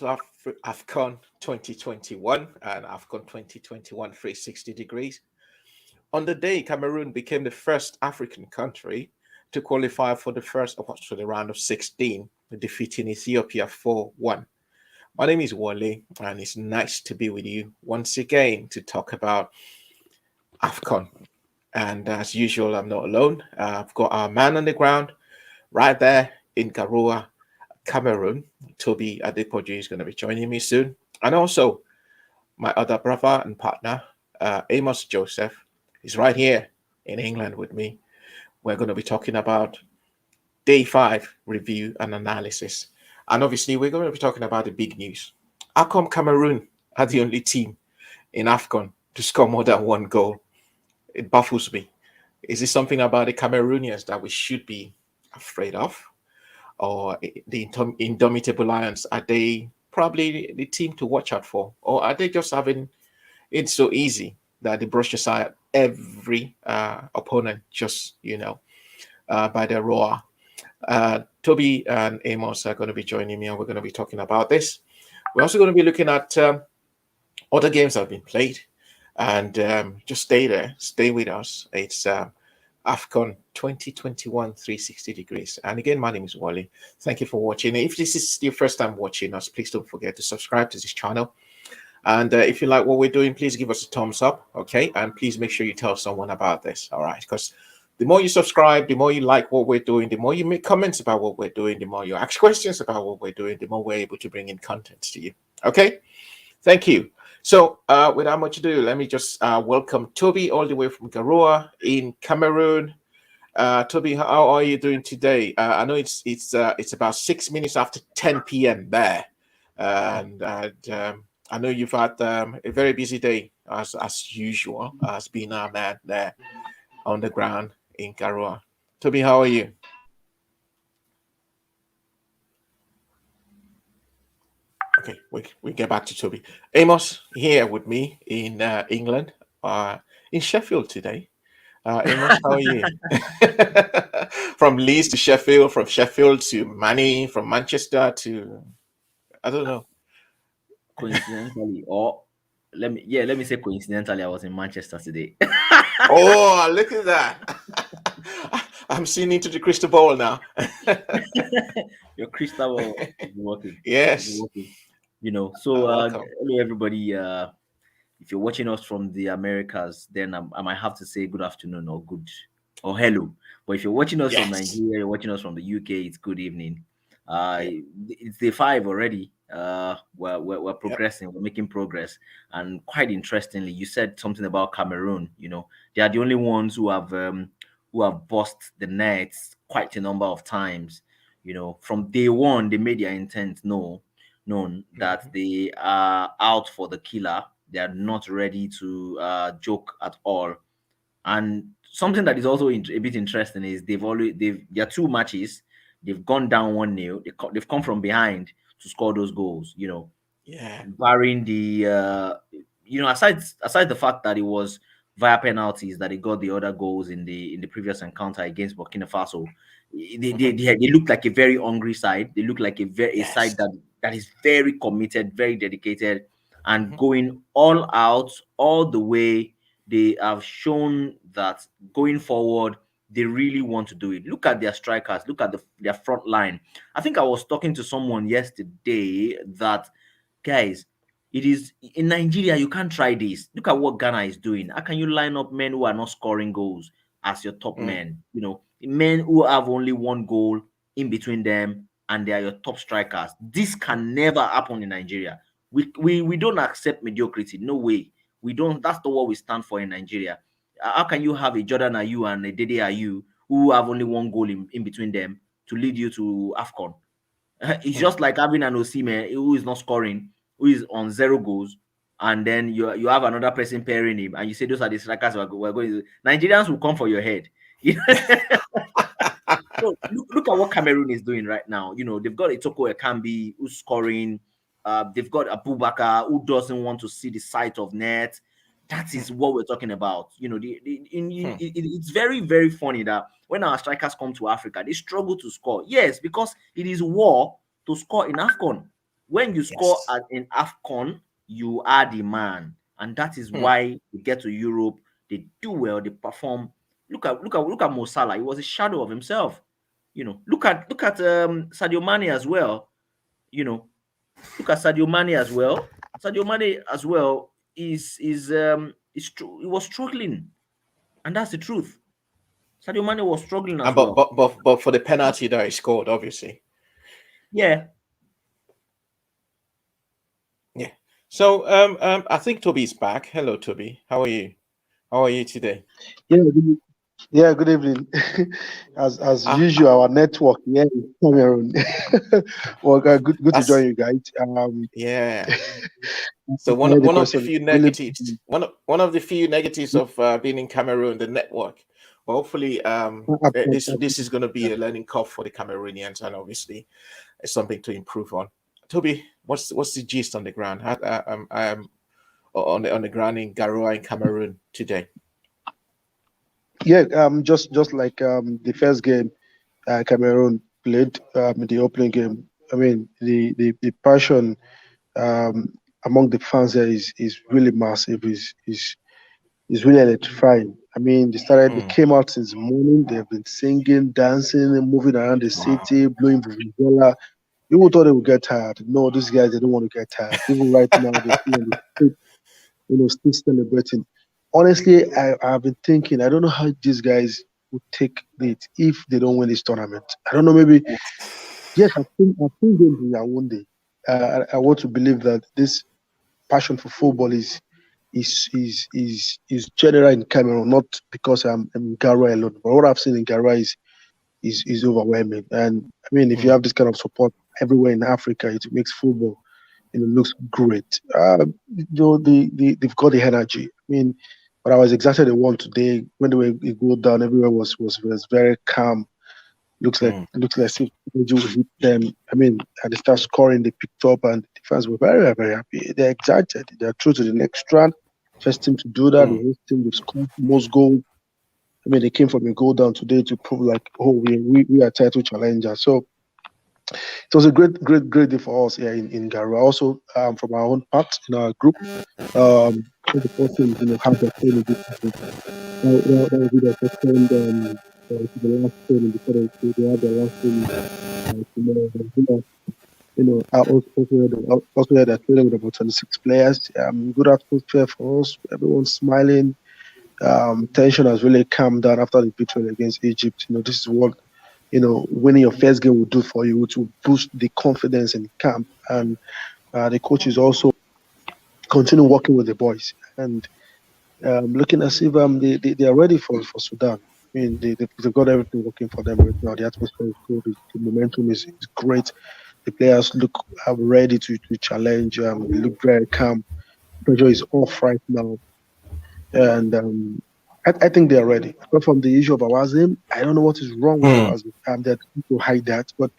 welcome to Afcon 2021 and Afcon 2021 360 degrees. On the day, Cameroon became the first African country to qualify for the round of 16, defeating Ethiopia 4-1. My name is Wale, and it's nice to be with you once again to talk about Afcon. And as usual, I'm not alone. I've got our man on the ground right there in Garoua, Cameroon. Toby Adepoju is going to be joining me soon. And also my other brother and partner, Amos Joseph, is right here in England with me. We're going to be talking about day 5 review and analysis. And obviously, we're going to be talking about the big news. How come Cameroon are the only team in Afcon to score more than one goal? It baffles me. Is this something about the Cameroonians that we should be afraid of? Or the Indomitable Lions, are they probably the team to watch out for? Or are they just having it so easy that they brush aside every opponent just, by their roar? Toby and Amos are going to be joining me, and we're going to be talking about this. We're also going to be looking at other games that have been played. And just stay there, stay with us. It's Afcon 2021 360 degrees. And again, my name is Wally. Thank you for watching. If this is your first time watching us, please don't forget to subscribe to this channel. And if you like what we're doing, please give us a thumbs up, okay? And please make sure you tell someone about this, all right? Because the more you subscribe, the more you like what we're doing, the more you make comments about what we're doing, the more you ask questions about what we're doing, the more we're able to bring in content to you, okay? Thank you. So without much ado, let me just welcome Toby all the way from Garoua in Cameroon. Toby, how are you doing today? I know it's about 6 minutes after 10 p.m. there, and I know you've had a very busy day as usual, as being our man there on the ground in Garoua. Toby, how are you? Okay, we get back to Toby. Amos here with me in England, in Sheffield today. Amos, how are you? From Leeds to Sheffield, from Sheffield to Manny, from Manchester to, I don't know. Coincidentally, or let me say coincidentally, I was in Manchester today. Oh, look at that. I'm seeing into the crystal ball now. Your crystal ball is working. Yes. It's working. So welcome. hello everybody. If you're watching us from the Americas, then I might have to say good afternoon or good or hello. But if you're watching us from Nigeria, you're watching us from the UK, it's good evening. It's day 5 already. We're progressing, we're making progress, and quite interestingly, you said something about Cameroon. They are the only ones who have bust the nets quite a number of times. From day one, they made their intent known that they are out for the killer. They are not ready to joke at all. And something that is also a bit interesting is their 2 matches, they've gone down 1-0. They've come from behind to score those goals. Yeah. Barring the aside the fact that it was via penalties that they got the other goals in the previous encounter against Burkina Faso. They look like a very hungry side. They look like a side that is very committed, very dedicated, and going all out all the way. They have shown that going forward, they really want to do it. Look at their strikers. Look at their front line. I think I was talking to someone yesterday that, guys, it is in Nigeria, you can't try this. Look at what Ghana is doing. How can you line up men who are not scoring goals as your top men? Men who have only 1 goal in between them and they are your top strikers. This can never happen in Nigeria. We don't accept mediocrity. No way. We don't. That's not what we stand for in Nigeria. How can you have a Jordan Ayew and a Dede Ayew who have only 1 goal in between them to lead you to Afcon? It's just like having an Osimhen who is not scoring, who is on 0 goals, and then you have another person pairing him, and you say those are the strikers we're going to. Nigerians will come for your head. So look at what Cameroon is doing right now. They've got Itoko Ekambi who's scoring. They've got Abubakar who doesn't want to see the sight of net. That is what we're talking about. It's very, very funny that when our strikers come to Africa, they struggle to score. Yes, because it is war to score in Afcon. When you score Yes. in AFCON, you are the man, and that is Hmm. why they get to Europe. They do well. They perform. Look at Mo Salah. He was a shadow of himself. Look at Sadio Mane as well. You know, look at Sadio Mane as well. Sadio Mane as well is true. He was struggling, and that's the truth. Sadio Mane was struggling as And well. but for the penalty that he scored, obviously. Yeah, Yeah. So I think Toby's back. Hello, Toby. How are you? How are you today? Yeah, good evening. As Ah, usual, our network here in Cameroon. Well, good to that's join you guys. yeah. So one The one of the question few really. negatives, one of the few negatives of being in Cameroon, the network. But hopefully, this is going to be a learning curve for the Cameroonians, and obviously, it's something to improve on. Toby, what's the gist on the ground? I am on the ground in Garoua in Cameroon today. Yeah, just like the first game, Cameroon played the opening game. I mean, the passion um among the fans there is really massive. Is really electrifying. I mean, they Mm, came out since morning. They've been singing, dancing, and moving around the wow. city, blowing vuvuzela. People thought they would get tired. No, these guys, they don't want to get tired. Even right now, they're still on the street, still celebrating. Honestly, I've been thinking, I don't know how these guys would take it if they don't win this tournament. I don't know, maybe, yes, I think games in Yaoundé. I want to believe that this passion for football is general in Cameroon, not because I'm in Garua alone. But what I've seen in Garua is overwhelming. And I mean, if you Mm, have this kind of support everywhere in Africa, it makes football looks great. They've got the energy. I mean, but I was excited they won today. When they were it go down, everywhere was very calm. mm, Looks like if energy will hit them. I mean, and they start scoring, they picked up, and the fans were very very happy. They're excited. They're through to the next round. First team to do that. The mm, first team they've scored most goals. I mean, they came from a goal down today to prove like, oh, we are title challengers. So it was a great day for us here in Garua. Also, from our own part in our group, the first thing have their training this season. That will be their second, the last training before they have their last training tomorrow. I also had a training with about 26 players. Good atmosphere for us. Everyone's smiling. Tension has really calmed down after the victory against Egypt. This is what winning your first game will do for you to boost the confidence in camp. And the coaches also continue working with the boys and looking as if they are ready for Sudan. I mean, they've got everything working for them right now. The atmosphere is good. The momentum is great. The players look ready to challenge. They look very calm. Pressure is off right now. And I think they are ready. Apart from the issue of Awazim, I don't know what is wrong with mm, Awazim. They're trying to hide that. But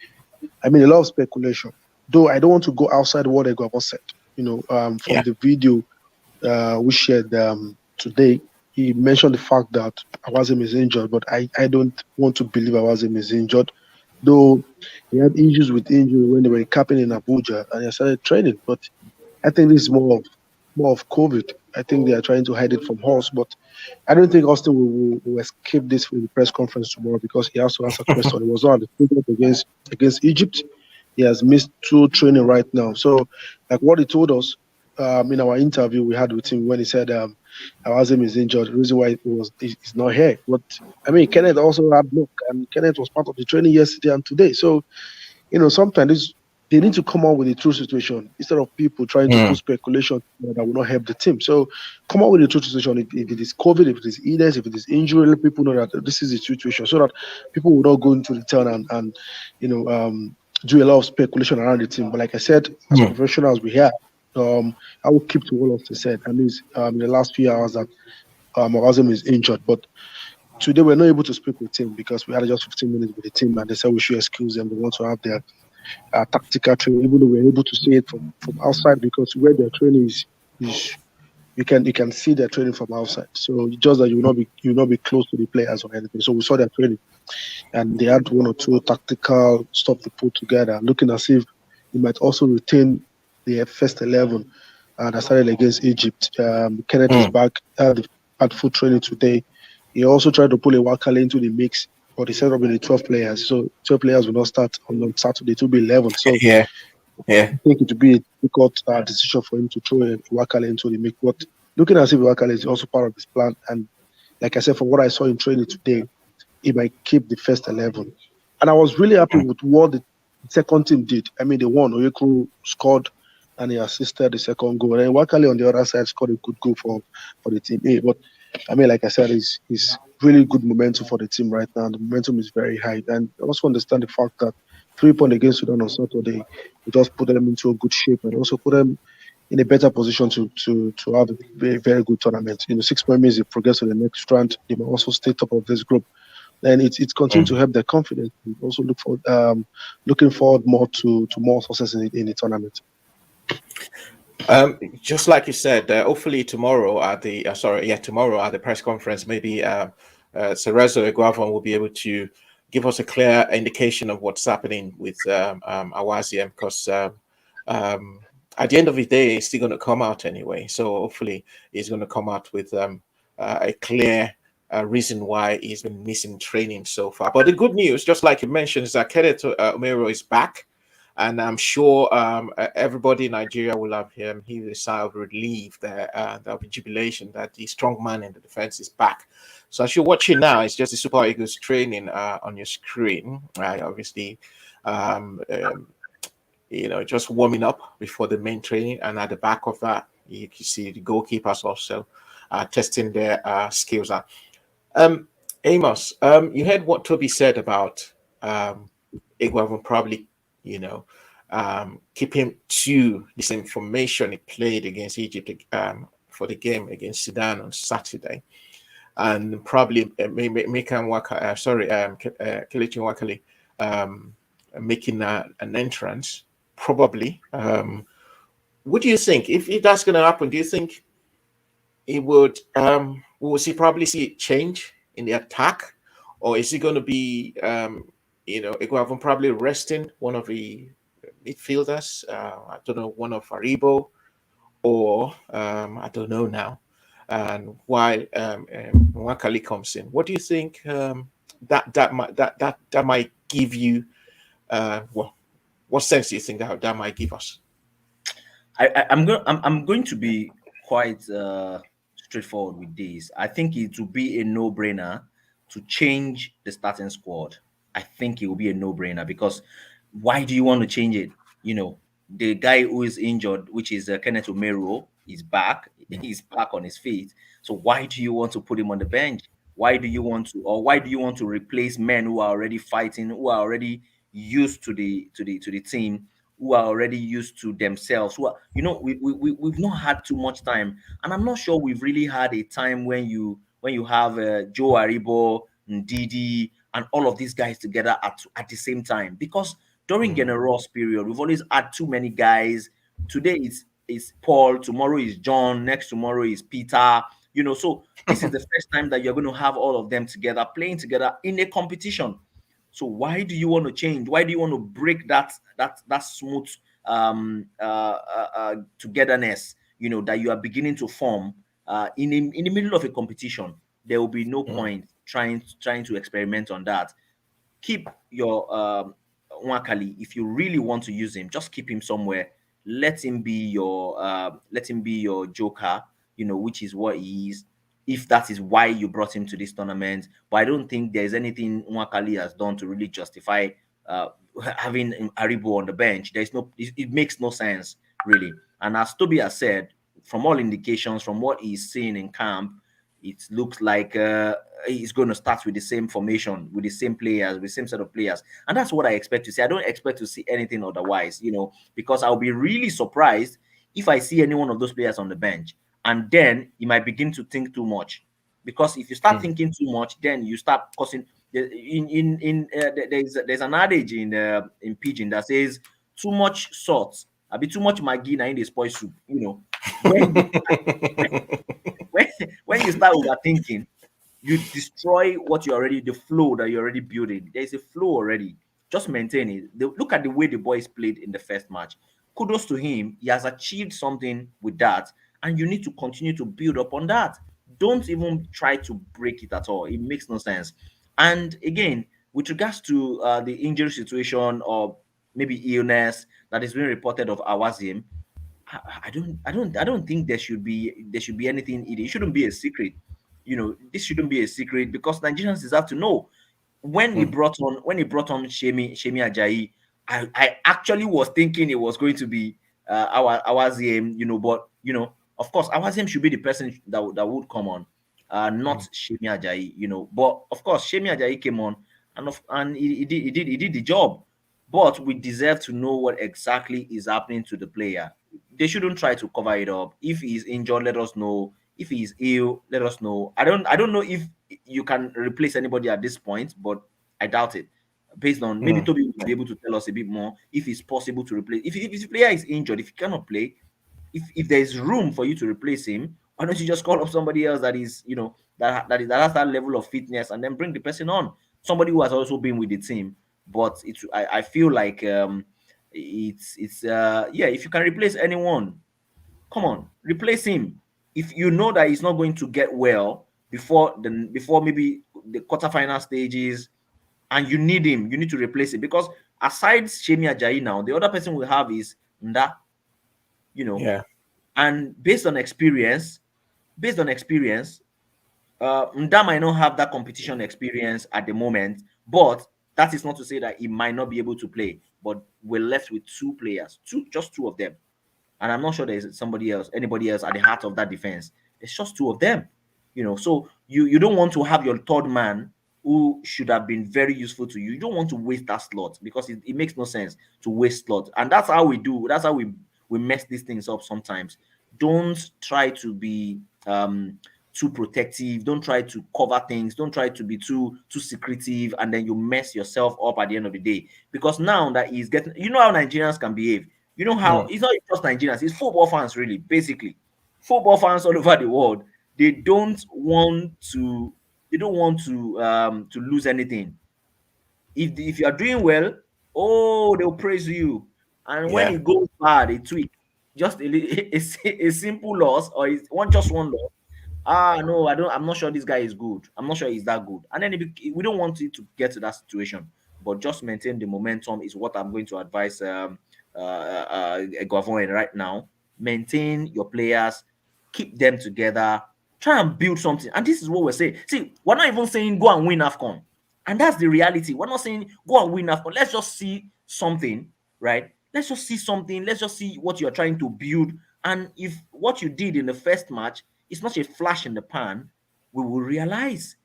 I mean, a lot of speculation. Though I don't want to go outside what Egwabo said. From yeah. the video we shared today, he mentioned the fact that Awazim is injured, but I don't want to believe Awazim is injured. Though he had issues with injury when they were capping in Abuja and he started training. But I think this is more of COVID. I think they are trying to hide it from us, but I don't think Austin will escape this in the press conference tomorrow because he has to answer question. He was on the field against Egypt. He has missed two training right now. So, like what he told us in our interview we had with him when he said Awazim is injured, the reason why he's not here. But I mean, Kenneth also had look, and Kenneth was part of the training yesterday and today. So sometimes they need to come out with a true situation instead of people trying to put Mm, speculation that will not help the team. So come out with a true situation. If it is COVID, if it is illness, if it is injury, let people know that this is the situation so that people will not go into the town and you know, um, do a lot of speculation around the team. But like I said, as mm, professional as we are, I will keep to what they said. At least in the last few hours that Awazim is injured. But today we're not able to speak with him because we had just 15 minutes with the team and they said we should excuse them. They want to have their tactical training, even though we're able to see it from outside because where their training is you can see their training from outside. So just that you will not be close to the players or anything. So we saw their training and they had one or two tactical stuff to put together, looking as if he might also retain the first 11 that started against Egypt. Kenneth is Mm. back at full training today. He also tried to pull a Wakale into the mix, but he set up with the 12 players. So 12 players will not start on Saturday. It will be 11. So Yeah, yeah. I think it would be a difficult decision for him to throw a Wakale into the mix. But looking as if Wakale is also part of his plan, and like I said, from what I saw in training today, he might keep the first 11. And I was really happy Mm. with what the second team did. I mean, they won. Oyekuru scored and he assisted the second goal. And Wakale on the other side scored a good goal for the team A. But I mean, like I said, it's really good momentum for the team right now. The momentum is very high. And I also understand the fact that 3 points against Sudan on Saturday, it just put them into a good shape and also put them in a better position to have a very, very good tournament. 6 point means they progress to the next round. They may also stay top of this group. And it's continuing to Mm. help their confidence. We also looking forward more to more success in the tournament. Just like you said, hopefully tomorrow at the tomorrow at the press conference, maybe Cerezo Eguavon will be able to give us a clear indication of what's happening with Awaziem, because um, at the end of the day, it's still going to come out anyway. So hopefully, he's going to come out with a clear reason why he's been missing training so far. But the good news, just like you mentioned, is that Kenneth Omero is back. And I'm sure everybody in Nigeria will have him. He will sigh of relief that there'll be jubilation that the strong man in the defense is back. So as you're watching now, it's just the Super Eagles training on your screen. Obviously, um, um, just warming up before the main training. And at the back of that, you can see the goalkeepers also testing their skills out. Um, Amos, you heard what Toby said about Iguavan probably, keeping to this information he played against Egypt for the game against Sudan on Saturday, and probably Mekan Waka, Kelechi Wakali, making an entrance. Probably. What do you think? If that's going to happen, do you think it would will see probably see a change in the attack, or is it going to be Iguavan probably resting one of the midfielders? I don't know, one of Aribo, or I don't know now. And while Wakali comes in, what do you think that might give you? Well, what sense do you think that might give us? I'm going to be quite straightforward with this. I think it will be a no-brainer to change the starting squad. I think it will be a no-brainer because why do you want to change it? The guy who is injured, which is Kenneth Omero, is back. He's back on his feet. So why do you want to put him on the bench? Why do you want to replace men who are already fighting, who are already used to the team, who are already used to themselves, who are, we've not had too much time, and I'm not sure we've really had a time when you have Joe Aribo, Ndidi, and all of these guys together at the same time, because during Mm, General's period we've always had too many guys. Today is Paul, tomorrow is John, next tomorrow is Peter. So this is the first time that you're going to have all of them together playing together in a competition. So why do you want to change? Why do you want to break that smooth togetherness? That you are beginning to form in the middle of a competition. There will be no mm, point trying to experiment on that. Keep your Nwakali. If you really want to use him, just keep him somewhere. Let him be your joker, which is what he is, if that is why you brought him to this tournament. But I don't think there's anything Nwakali has done to really justify uh, having Aribo on the bench. It makes no sense, really. And as Toby has said, from all indications, from what he's seeing in camp, it looks like he's going to start with the same formation, with the same players, with the same set of players. And that's what I expect to see. I don't expect to see anything otherwise, because I'll be really surprised if I see any one of those players on the bench. And then you might begin to think too much. Because if you start mm. thinking too much, then you start causing. There's an adage in pidgin that says too much salt. I be too much maggi na in the spoil soup. When you when, when you start overthinking, you destroy the flow that you're already building. There's a flow already. Just maintain it. Look at the way the boys played in the first match. Kudos to him. He has achieved something with that, and you need to continue to build upon that. Don't even try to break it at all. It makes no sense. And again, with regards to the injury situation or maybe illness that is being reported of Awazim, I don't think there should be anything. It shouldn't be a secret. This shouldn't be a secret because Nigerians deserve to know. When he brought on Shemi Ajayi, I actually was thinking it was going to be our ZM, but of course our ZM should be the person that would come on, not Shemi Ajayi, But of course Shemi Ajayi came on and he did the job. But we deserve to know what exactly is happening to the player. They shouldn't try to cover it up. If he's injured, let us know. If he's ill, let us know. I don't know if you can replace anybody at this point, but I doubt it. Based on maybe Toby will be able to tell us a bit more if it's possible to replace. If the player is injured, if he cannot play, if there is room for you to replace him, why don't you just call up somebody else that is that has that level of fitness and then bring the person on, somebody who has also been with the team. But I feel like if you can replace anyone, come on, replace him. If you know that he's not going to get well before maybe the quarterfinal stages, and you need him, you need to replace him because aside Shemi Ajayi now, the other person we have is Nda. Yeah. And based on experience, Nda might not have that competition experience at the moment, but that is not to say that he might not be able to play. But we're left with two players, just two of them. And I'm not sure there's anybody else at the heart of that defense. It's just two of them. So you don't want to have your third man who should have been very useful to you. You don't want to waste that slot because it makes no sense to waste slot. And that's how we do. That's how we mess these things up sometimes. Don't try to be too protective. Don't try to cover things. Don't try to be too secretive, and then you mess yourself up at the end of the day. Because now that he's getting, how Nigerians can behave. You know how it's not just Nigerians, it's football fans, really, basically. Football fans all over the world, they don't want to lose anything. If you are doing well, they'll praise you. And when Yeah. it goes bad, they tweet. Just a simple loss or just one loss. No, I'm not sure this guy is good. I'm not sure he's that good. And then we don't want it to get to that situation. But just maintain the momentum is what I'm going to advise Guavon right now. Maintain your players, keep them together, try and build something. And this is what we're saying. See, we're not even saying go and win Afcon. And that's the reality. We're not saying go and win Afcon. Let's just see something, right? Let's just see something. Let's just see what you're trying to build. And if what you did in the first match is not a flash in the pan, we will realize.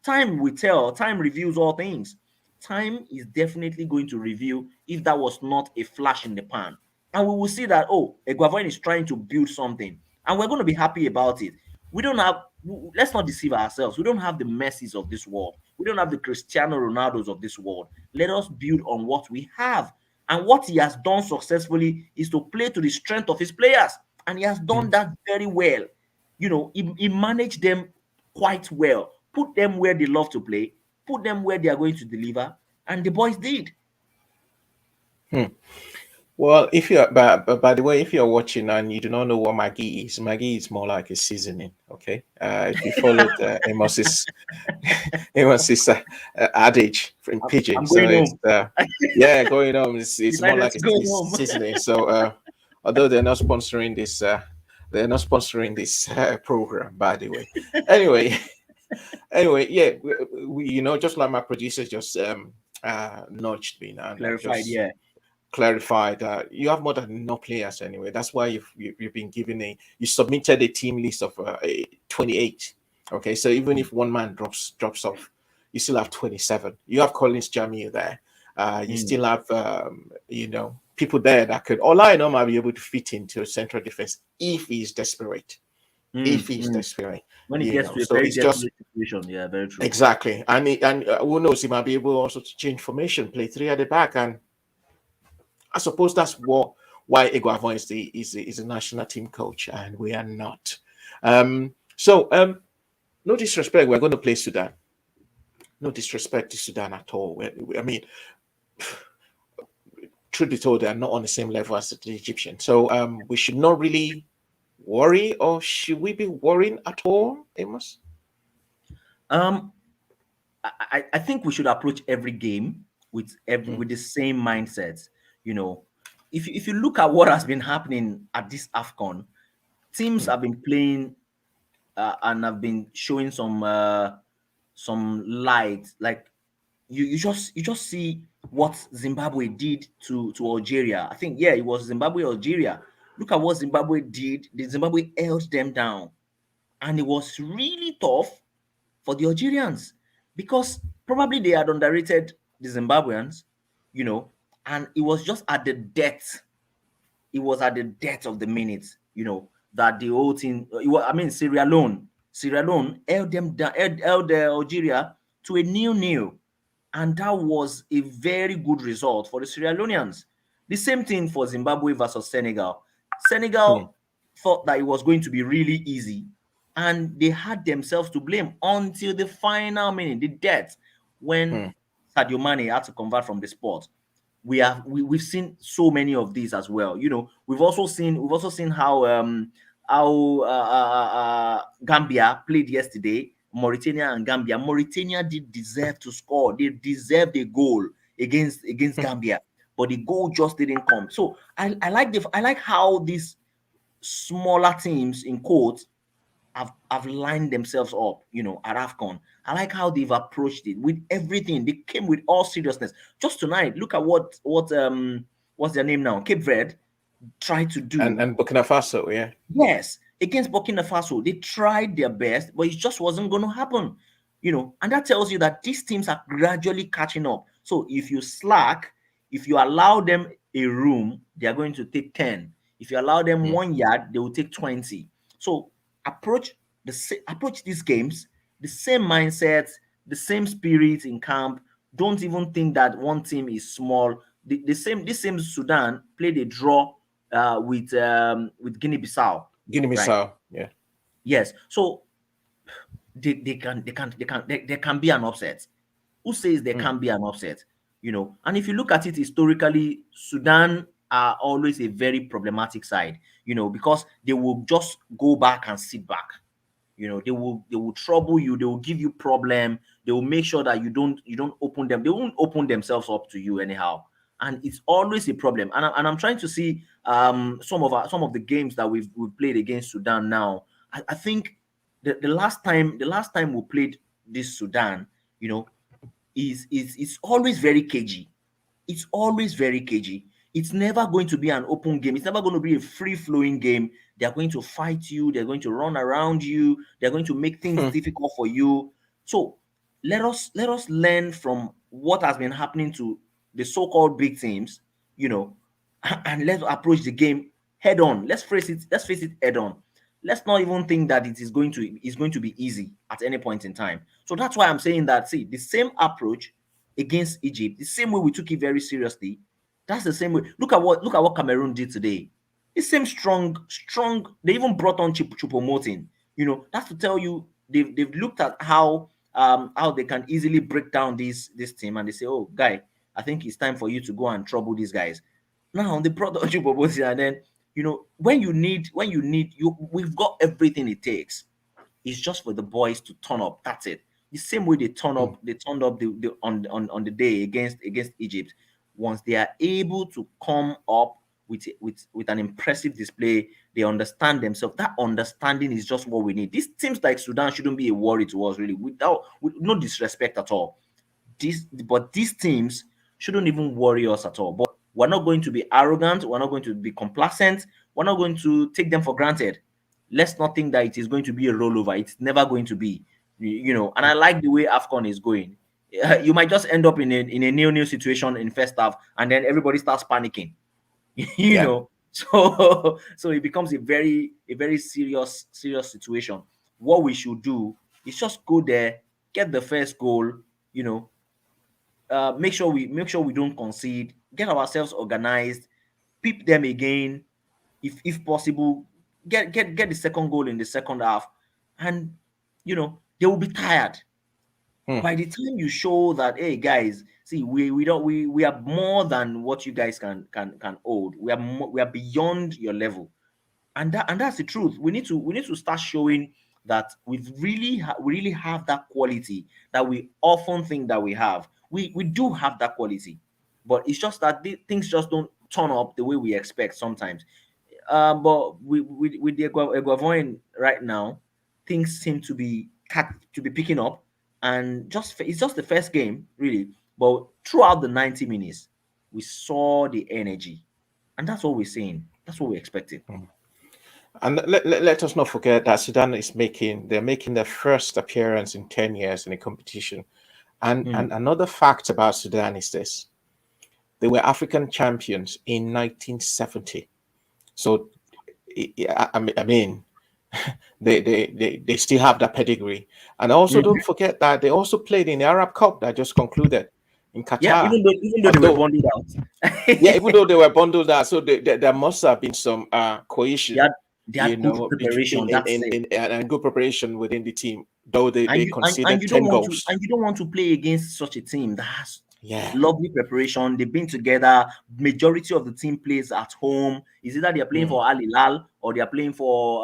Time will tell. Time reveals all things. Time is definitely going to reveal if that was not a flash in the pan. And we will see that, Eguavoen is trying to build something. And we're going to be happy about it. Let's not deceive ourselves. We don't have the Messis of this world. We don't have the Cristiano Ronaldos of this world. Let us build on what we have. And what he has done successfully is to play to the strength of his players. And he has done that very well. He managed them quite well. Put them where they love to play, put them where they are going to deliver, and the boys did. Well, if you're, but by the way, if you're watching and you do not know what Maggi is more like a seasoning. Okay, if you followed Amos's adage in pidgin, I'm so going it's home. going home. It's more like a seasoning. So although they're not sponsoring this program, by the way. Anyway, yeah, we just like my producer just nudged me and Clarified, just clarified that you have more than enough players anyway. That's why you've been given you submitted a team list of 28. Okay, so even if one man drops off, you still have 27. You have Collins Jamil there. You still have people there that could Olaino might be able to fit into central defense if he's desperate. If he's desperate. When he gets to a very desperate situation, yeah, very true. Exactly. And who knows, he might be able also to change formation, play three at the back. And I suppose that's why Eguavoen is a national team coach and we are not. So no disrespect, we're going to play Sudan. No disrespect to Sudan at all. I mean, truth be told, they are not on the same level as the Egyptians. So we should not really worry, or should we be worrying at all, Amos? Um, I think we should approach every game with the same mindset. You know, if you look at what has been happening at this Afcon, teams Mm, have been playing and have been showing some light. Like you just see what Zimbabwe did to Algeria. I think, yeah, it was Zimbabwe Algeria. Look at what Zimbabwe did. The Zimbabwe held them down, and it was really tough for the Algerians because probably they had underrated the Zimbabweans, you know, and it was just at the death. It was at the death of the minute, that the whole thing. I mean, Sierra Leone held them down, held Algeria to a nil-nil, and that was a very good result for the Sierra Leoneans. The same thing for Zimbabwe versus Senegal. mm, Senegal thought that it was going to be really easy, and they had themselves to blame until the final minute, the death, when mm. Sadio Mane had to convert from the spot. We've seen so many of these as well. We've also seen how Gambia played yesterday. Mauritania and Gambia. Mauritania did deserve to score. They deserved a goal against Gambia, but the goal just didn't come. So I like how these smaller teams, in quotes, have lined themselves up, at AFCON. I like how they've approached it with everything. They came with all seriousness. Just tonight, look at what's their name now? Cape Verde tried to And do. and Burkina Faso, yeah. Yes, against Burkina Faso, they tried their best, but it just wasn't going to happen. And that tells you that these teams are gradually catching up. So if you slack, if you allow them a room, they are going to take 10. If you allow them Mm. 1 yard, they will take 20. So approach these games, the same mindset, the same spirit in camp. Don't even think that one team is small. This same Sudan played a draw with Guinea-Bissau, right? Guinea-Bissau, yeah. Yes. So there can be an upset. Who says there Mm, can be an upset? And if you look at it historically, Sudan are always a very problematic side, because they will just go back and sit back. They will trouble you, they will give you problem, they will make sure that you don't open them, they won't open themselves up to you anyhow, and it's always a problem. And I'm trying to see some of the games that we've played against Sudan now. I think the last time we played this Sudan, is always very cagey. It's always very cagey. It's never going to be an open game. It's never going to be a free flowing game. They're going to fight you. They're going to run around you. They're going to make things mm. difficult for you. So let us learn from what has been happening to the so-called big teams, and let's approach the game head on. Let's face it head on. Let's not even think that it is going to be easy at any point in time. So that's why I'm saying that, see, the same approach against Egypt, the same way we took it very seriously, that's the same way. Look at what Cameroon did today. The same strong. They even brought on Chupomoting. That's to tell you they've looked at how they can easily break down this team, and they say, oh, guy, I think it's time for you to go and trouble these guys. Now they brought on Chupomoting, and then we've got everything it takes. It's just for the boys to turn up. That's it. The same way Mm. they turned up on the day against Egypt. Once they are able to come up with an impressive display, they understand themselves. That understanding is just what we need. These teams like Sudan shouldn't be a worry to us, really, with no disrespect at all. These teams shouldn't even worry us at all. But we're not going to be arrogant. We're not going to be complacent. We're not going to take them for granted. Let's not think that it is going to be a rollover. It's never going to be. And I like the way Afcon is going. You might just end up in a new situation in first half, and then everybody starts panicking. you Yeah. know so it becomes a very serious situation. What we should do is just go there, get the first goal, you know make sure we don't concede, get ourselves organized, peep them again, if possible, get the second goal in the second half, and they will be tired. Hmm. By the time you show that, hey guys, see, we don't we are more than what you guys can hold. We are beyond your level, and that's the truth. We need to start showing that we really have that quality that we often think that we have. We do have that quality, but it's just that things just don't turn up the way we expect sometimes. But with the Eguavoin right now, things seem to be picking up, and it's just the first game really. But throughout the 90 minutes, we saw the energy, and that's what we're seeing. That's what we're expecting. And let us not forget that Sudan they're making their first appearance in 10 years in a competition. And Mm. another fact about Sudan is this: they were African champions in 1970. So I mean, they still have that pedigree. And also don't Mhm. forget that they also played in the Arab Cup that just concluded in Yeah, Qatar. even though they were Although, bonded out, yeah, even though they were bundled out, so there must have been some they cohesion, had they had good between preparation. That's it. and good preparation within the team. Though they And conceded 10 goals. you don't want to play against such a team that has Yeah. lovely preparation. They've been together. Majority of the team plays at home. Is either they're playing Mm. for Al Hilal or they're playing for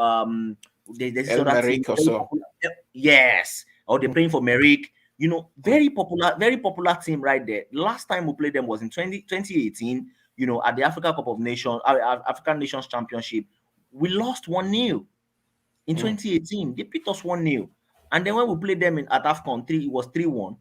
there's this El other team Merrick or very so. popular. Yes, or they're Mm, playing for Merrick. mm, Very popular team right there. Last time we played them was in 2018. At the Africa Cup of Nations, African Nations Championship, we lost 1-0 in mm. 2018. They beat us 1-0. And then when we played them at Afcon 3, it was 3-1.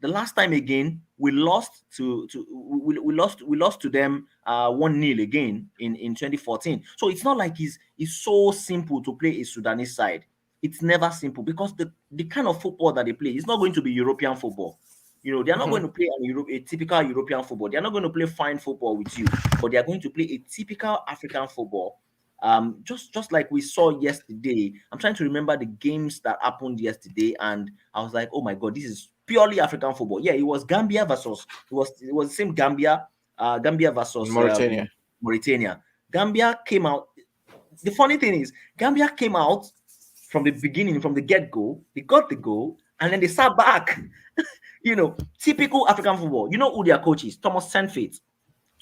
The last time again, we lost we lost to them 1-0 again in 2014. So it's not like it's so simple to play a Sudanese side. It's never simple because the kind of football that they play is not going to be European football. They're not going Mhm. to play a typical European football. They're not going to play fine football with you, but they are going to play a typical African football, just like we saw yesterday. I'm trying to remember the games that happened yesterday, and I was like, oh my god, this is purely African football. Yeah, it was Gambia versus it was the same Gambia versus Mauritania. Mauritania. Gambia came out. The funny thing is, Gambia came out from the beginning, from the get-go. They got the goal, and then they sat back. Typical African football. You know who their coach is? Tom Mm.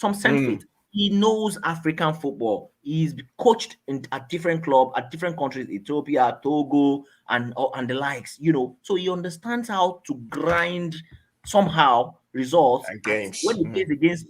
Saintfiet. He knows African football. He's coached at different clubs, at different countries, Ethiopia, Togo, and the likes. So he understands how to grind somehow results And at when games. he plays against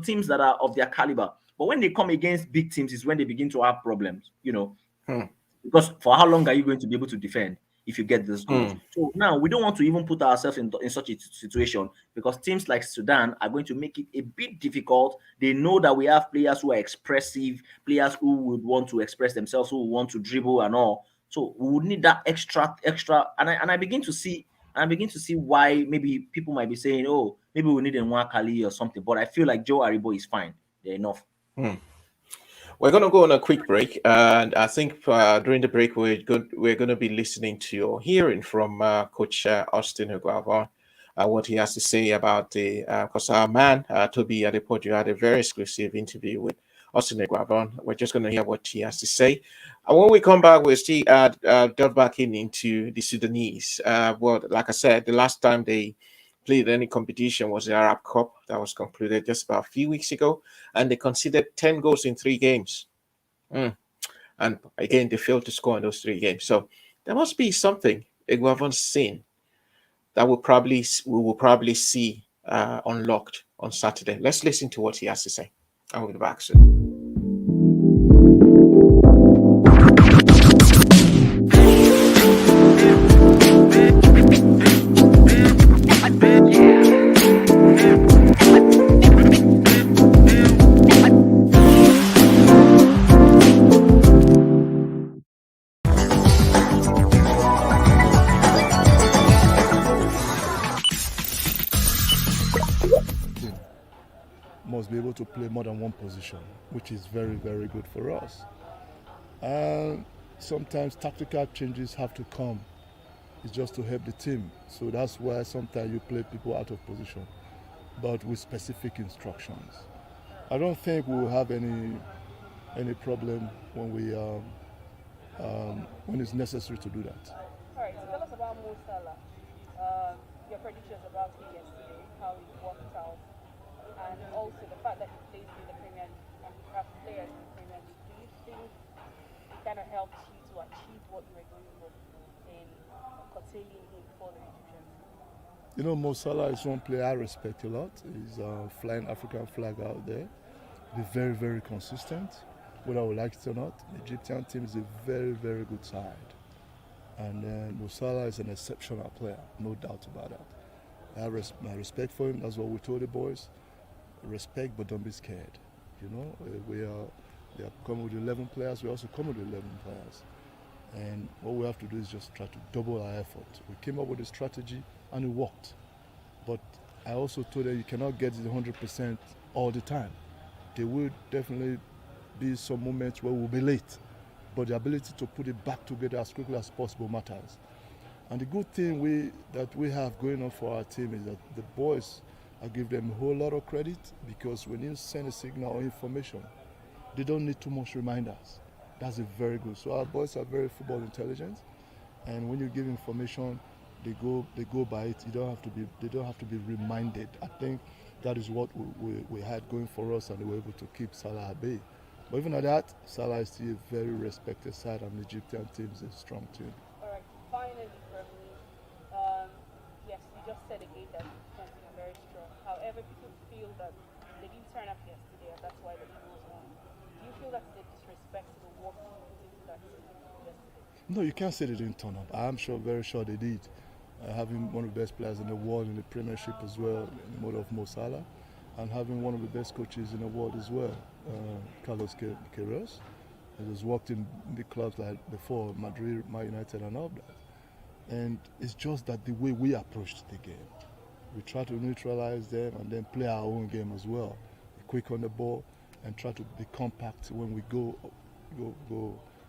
teams that are of their caliber. But when they come against big teams, is when they begin to have problems. Mm. Because for how long are you going to be able to defend if you get those goals? Mm. So now we don't want to even put ourselves in such a situation because teams like Sudan are going to make it a bit difficult. They know that we have players who are expressive, players who would want to express themselves, who want to dribble and all. So we would need that extra. And I begin to see. I begin to see why maybe people might be saying, "Oh, maybe we need a Nwakali or something." But I feel like Joe Aribo is fine. They're enough. Mm. We're going to go on a quick break, and I think during the break we're going to be listening to or hearing from Coach Austin Huguavon, what he has to say about the because our man Toby Adepoju had a very exclusive interview with Austin Huguavon. We're just going to hear what he has to say, and when we come back, we'll still delve back into the Sudanese. Well, like I said, the last time they played any competition was the Arab Cup that was concluded just about a few weeks ago, and they conceded 10 goals in 3 games. Mm. And again, they failed to score in those 3 games. So there must be something Iguavan's seen that we will probably see unlocked on Saturday. Let's listen to what he has to say. I will be back soon. Team must be able to play more than one position, which is very, very good for us. And sometimes tactical changes have to come. It's just to help the team. So that's why sometimes you play people out of position, but with specific instructions. I don't think we will have any problem when it's necessary to do that. All right, so tell us about Mo Salah. your predictions about him yesterday, how it worked out, and also the fact that he plays in the Premier League and we have players in the Premier League. Do you think it kind of helped you to achieve what you were going for in curtailing him for the Egyptians? You know, Mo Salah is one player I respect a lot. He's flying African flag out there. Be very, very consistent. Whether we like it or not, the Egyptian team is a very, very good side. And Mo Salah is an exceptional player, no doubt about that. I have my respect for him. That's what we told the boys. Respect, but don't be scared. You know, we are coming with 11 players. We also come with 11 players. And what we have to do is just try to double our effort. We came up with a strategy and it worked. But I also told them you cannot get it 100% all the time. There will definitely be some moments where we'll be late. But the ability to put it back together as quickly as possible matters. And the good thing that we have going on for our team is that the boys, I give them a whole lot of credit because when you send a signal or information, they don't need too much reminders. That's a very good. So our boys are very football intelligent, and when you give information, they go by it. They don't have to be reminded. I think that is what we had going for us, and they were able to keep Salah at bay. But even at that, Salah is still a very respected side, and the Egyptian team is a strong team. All right, finally from me, yes, you just said again that the defense is very strong. However, people feel that they didn't turn up yesterday, and that's why the league was won. Do you feel that's a disrespect to the work you put into that team yesterday? No, you can't say they didn't turn up. I'm very sure they did. Having one of the best players in the world in the Premiership as well, in the mode of Mo Salah, and having one of the best coaches in the world as well, Carlos Queiroz. He has worked in big clubs like before, Madrid, Man United and all that. And it's just that the way we approached the game. We try to neutralize them and then play our own game as well. Be quick on the ball and try to be compact when we go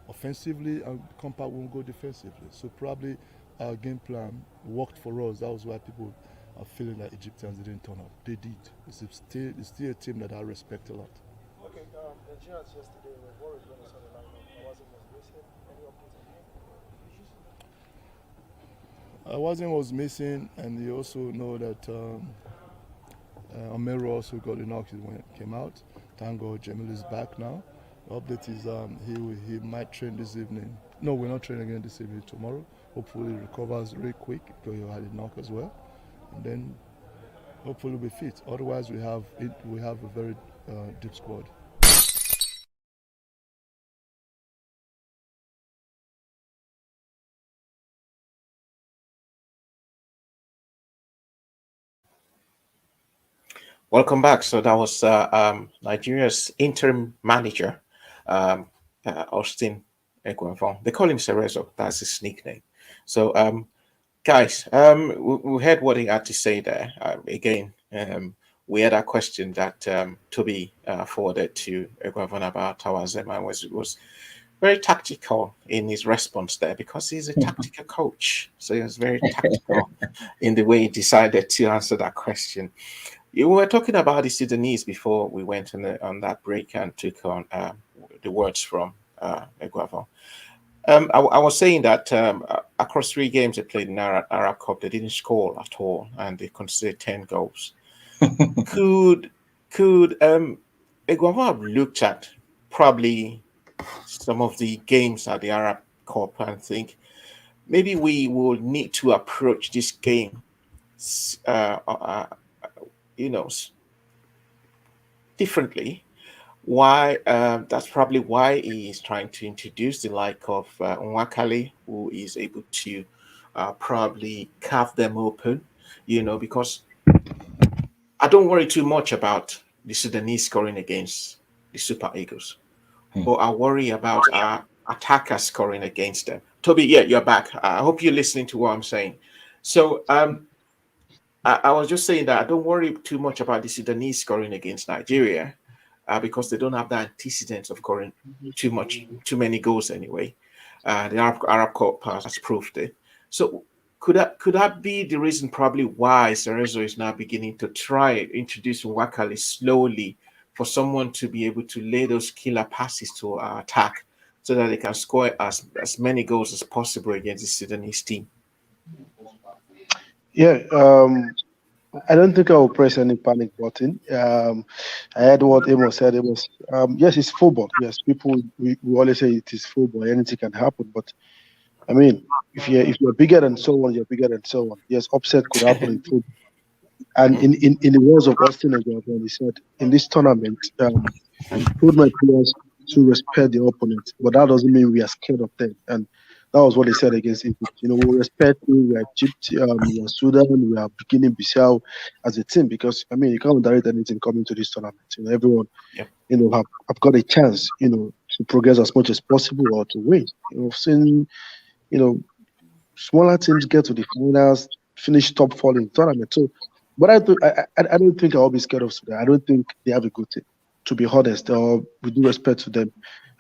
offensively and compact when we go defensively. So probably our game plan worked for us. That was why people are feeling that Egyptians didn't turn up. They did. It's still a team that I respect a lot. Okay, Nigerians yesterday were worried when they saw the lineup. Awazim was missing. Any updates on him? Awazim was missing, and you also know that Omero also got a knock when it came out. Thank God Jamil is back now. The update is he might train this evening. No, we're not training again this evening, tomorrow. Hopefully he recovers really quick because he had a knock as well. And then hopefully we'll be fit. Otherwise we have a very deep squad. Welcome back. So that was Nigeria's interim manager, Austin Eguavon. They call him Cerezo. That's his nickname. So, guys, we heard what he had to say there. Again, we had a question that Toby forwarded to Eguavon about Awazim and was very tactical in his response there because he's a tactical coach. So he was very tactical in the way he decided to answer that question. You were talking about the Sudanese before we went on that break and took on the words from Eguavon. I was saying that across 3 games they played in Arab Cup, they didn't score at all, and they conceded 10 goals. Could Eguavon have looked at probably some of the games at the Arab Cup and think maybe we will need to approach this game differently? Why? That's probably why he is trying to introduce the like of Nwakali, who is able to probably carve them open, because I don't worry too much about the Sudanese scoring against the Super Eagles, but I worry about our attackers scoring against them. Toby, yeah, you're back. I hope you're listening to what I'm saying. So I was just saying that I don't worry too much about the Sudanese scoring against Nigeria because they don't have the antecedents of scoring too many goals anyway. The Arab Cup has proved it. So could that be the reason probably why Cerezo is now beginning to try introducing Wakali slowly for someone to be able to lay those killer passes to our attack so that they can score as many goals as possible against the Sudanese team? Yeah, I don't think I will press any panic button. I heard what Amos said. It was yes, it's football. Yes, people we always say it is football. Anything can happen. But I mean, if you're bigger than someone, you're bigger than someone. Yes, upset could happen in football. And Mhm. in the words of Austin Eguavoen, he said, in this tournament, I told my players to respect the opponent, but that doesn't mean we are scared of them. And that was what they said against Egypt. We respect you, we are Egypt, we are Sudan, we are beginning Bissau as a team because I mean you can't direct anything coming to this tournament. Everyone, Yep. have got a chance, to progress as much as possible or to win. I've seen, you know, smaller teams get to the finals, finish top four in the tournament. So, but I don't think I'll be scared of Sudan. I don't think they have a good team. To be honest, or with due respect to them,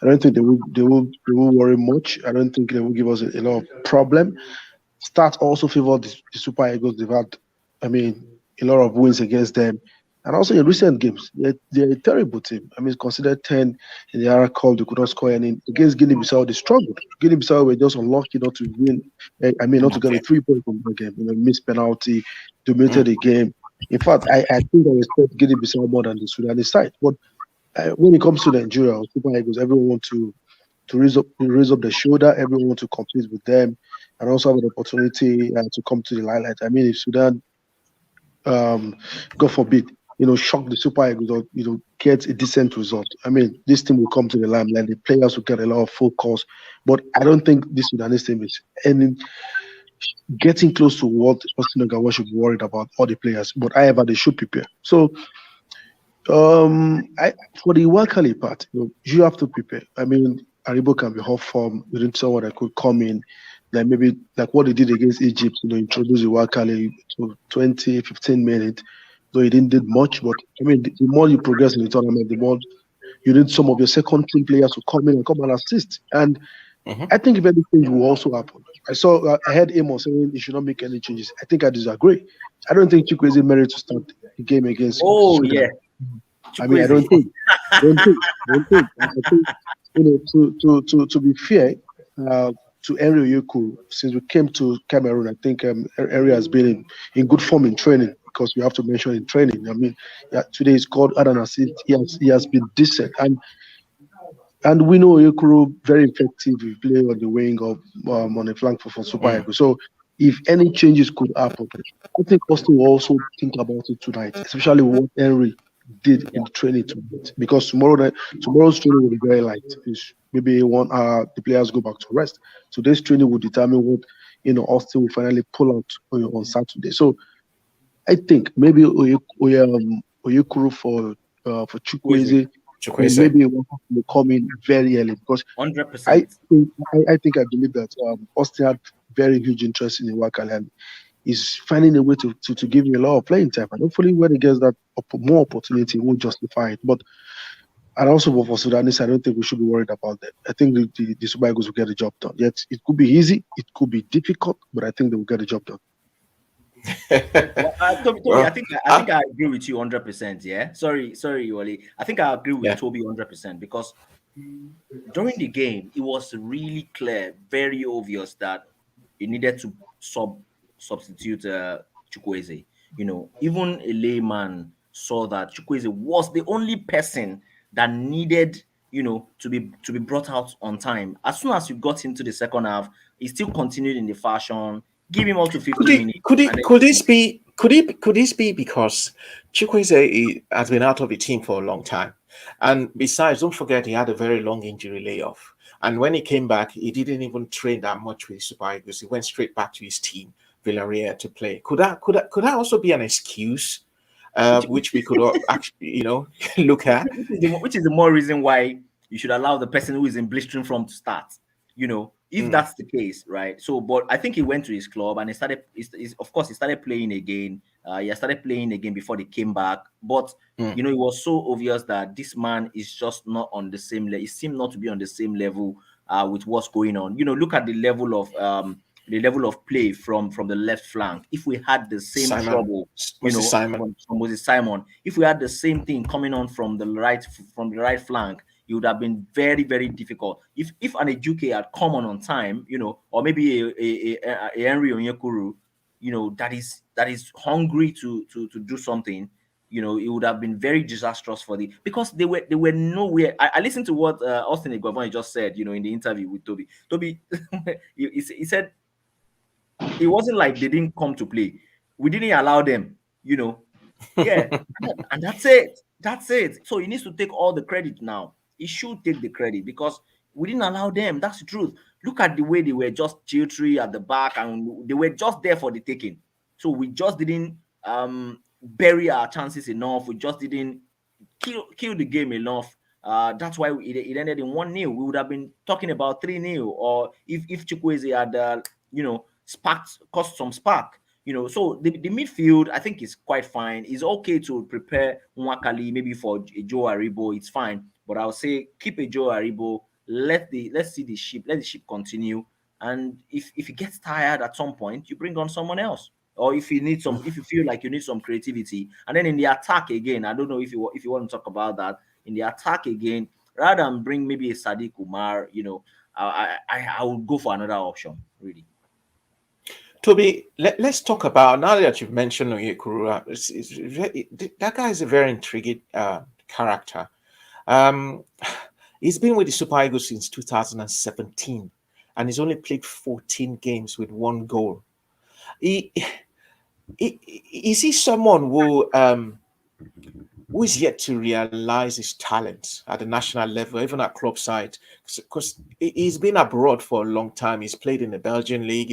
I don't think they will worry much. I don't think they will give us a lot of problem. Stats also favor the Super Eagles. They've had, I mean, a lot of wins against them. And also in recent games, they're a terrible team. I mean, considered 10 in the Arab Cup, they could not score any. Against Guinea-Bissau, they struggled. Guinea-Bissau were just unlucky not to win. I mean, not to get a Okay. 3 point from the game. Missed penalty, dominated Mm. the game. In fact, I think I respect Guinea-Bissau more than the Sudanese side. But when it comes to Nigeria or Super Eagles, everyone wants to raise up the shoulder. Everyone want to compete with them, and also have an opportunity to come to the limelight. I mean, if Sudan, um, God forbid, shock the Super Eagles or get a decent result. I mean, this team will come to the limelight. The players will get a lot of focus, but I don't think this Sudanese team is any getting close to what Austin Ogawa should be worried about all the players. But however, they should prepare. So for the Wakali part, you have to prepare. I mean, Aribo can be hot form. You need someone that could come in, like maybe like what they did against Egypt, introduce the Wakali to 20, 15 minutes. Though he didn't did much, but I mean, the more you progress in the tournament, the more you need some of your second team players to come in and come and assist. And Mhm. I think if anything will also happen. I heard Amos saying he should not make any changes. I think I disagree. I don't think Chukwueze merit to start the game against Oh Sudan. yeah, I mean, I Chukwueze. don't think, don't think. I think, to be fair, uh, to Henry Yuku, since we came to Cameroon, I think Henry has been in good form in training because we have to mention in training. I mean, yeah, today he's called Adan Assist. He has been decent, and we know Ekuru very effective. We play on the wing or on the flank for Super Mm. Eagles. So if any changes could happen, I think Austin will also think about it tonight, especially what Henry did Yeah. in the training tonight. Because tomorrow's training will be very light. It's maybe 1 hour the players go back to rest. So this training will determine what Austin will finally pull out on Saturday. So I think maybe Oyekuru for Chukwueze, Chukwueze, and Chukwese. maybe one will come in very early because hundred I percent. think I believe that Austin had very huge interest in Iwakali and is finding a way to give him a lot of playing time. And hopefully, when he gets that more opportunity, he will justify it. But and also for Sudanese, I don't think we should be worried about that. I think the Super Eagles will get the job done. Yet it could be easy, it could be difficult, but I think they will get the job done. Well, Toby, I Well, think I think I agree with you 100%. Yeah, sorry, Wally. I think I agree with yeah. Toby 100% because during the game, it was really clear, very obvious that he needed to substitute Chukwueze. Even a layman saw that Chukwueze was the only person that needed, to be brought out on time. As soon as you got into the second half, he still continued in the fashion. Give him up to Could 50 it minutes, could and it then could this be could this be because Chukwueze has been out of the team for a long time, and besides, don't forget he had a very long injury layoff, and when he came back, he didn't even train that much with Super Eagles. He went straight back to his team, Villarreal, to play. Could that also be an excuse, which which we could all actually look at? which is the more reason why you should allow the person who is in blistering form to start. If Mm, that's the case, right? So, but I think he went to his club and he started. Of course, he started playing again. He started playing again before they came back. But mm. it was so obvious that this man is just not on the same level. He seemed not to be on the same level with what's going on. Look at the level of play from the left flank. If we had the same Simon, trouble, Moses Simon. from Moses Simon, if we had the same thing coming on from the right flank, it would have been very, very difficult. If an Ejuke had come on time, or maybe a Henry Onyekuru, that is hungry to do something, it would have been very disastrous for because they were nowhere. I listened to what Austin Eguavoen just said, in the interview with Toby. He said it wasn't like they didn't come to play. We didn't allow them, Yeah, and that's it. That's it. So he needs to take all the credit now. He should take the credit because we didn't allow them. That's the truth. Look at the way they were just jittery at the back and they were just there for the taking. So we just didn't bury our chances enough. We just didn't kill the game enough. That's why it ended in 1-0. We would have been talking about 3-0, or if Chukwueze had caused some spark. So the midfield, I think, is quite fine. It's okay to prepare Nwakali maybe for a Joe Aribo. It's fine, but I'll say keep a Joe Aribo. Let's see the ship. Let the ship continue. And if it gets tired at some point, you bring on someone else. Or if you feel like you need some creativity, and then in the attack again, I don't know if you want to talk about that in the attack again, rather than bring maybe a Sadiq Umar, I would go for another option really. Toby, let's talk about, now that you've mentioned Onyekuru, that guy is a very intriguing character. He's been with the Super Eagles since 2017, and he's only played 14 games with 1 goal. Is he someone who is yet to realize his talent at the national level, even at club side? Because he's been abroad for a long time. He's played in the Belgian league.